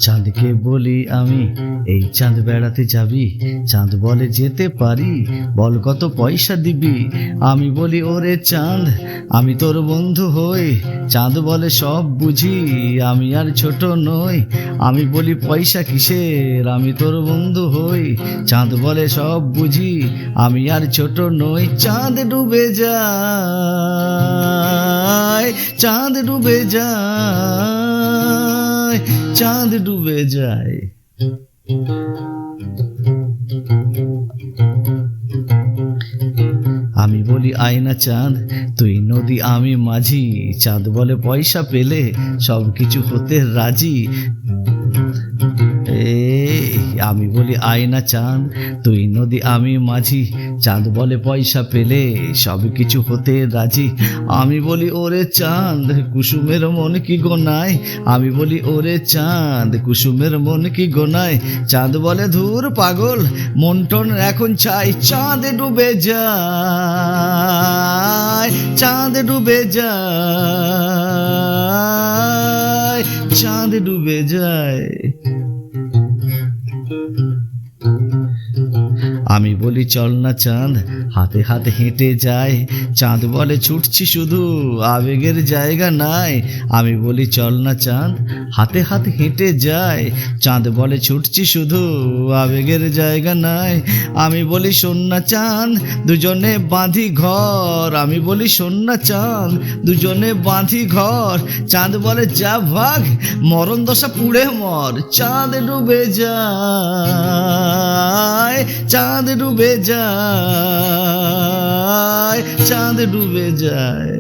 চাঁদকে বলি আমি, এই চাঁদ বেড়াতে যাবি? চাঁদ বলে যেতে পারি, বল কত পয়সা দিবি? আমি বলি ওরে চাঁদ, আমি তোর বন্ধু হই। চাঁদ বলে সব বুঝি, আমি আর ছোট নই। আমি বলি পয়সা কিসের, আমি তোর বন্ধু হই। চাঁদ বলে সব বুঝি, আমি আর ছোট নই। চাঁদ ডুবে যায়, চাঁদ ডুবে যায়, চাঁদ ডুবে যায়। আমি বলি আয়না চাঁদ, তুই নদী আমি মাঝি। চাঁদ বলে পয়সা পেলে সব কিছু হতে রাজি। আমি বলি আয়না চাঁদ, তুই নদী আমি মাঝি। চাঁদ বলে পয়সা পেলে সব কিছু হতে রাজি। আমি বলি ওরে চাঁদ, কুসুমের মন কি গোনায়? আমি বলি ওরে চাঁদ, কুসুমের মন কি গোনায়? চাঁদ বলে ধুর পাগল, মন টন এখন ছাই। চাঁদ ডুবে যায়, চাঁদ ডুবে যায়, চাঁদ ডুবে যায়। আমি বলি চল না চাঁদ, হাতে হাতে হেঁটে যায়। চাঁদ বলে ছুটছি শুধু, আবেগের জায়গা নাই। আমি বলি চল না চাঁদ, হাতে হাতে হেঁটে যায়। চাঁদ বলে ছুটছি শুধু, আবেগের জায়গা নাই। আমি বলি শোন না চাঁদ, দুজনে বাঁধি ঘর। আমি বলি শোন না চাঁদ, দুজনে বাঁধি ঘর। চাঁদ বলে যা ভাগ, মরণ দশা পুড়ে মর। চাঁদ ডুবে যায়, চাঁদ ডুবে যায়, চাঁদ ডুবে যায়।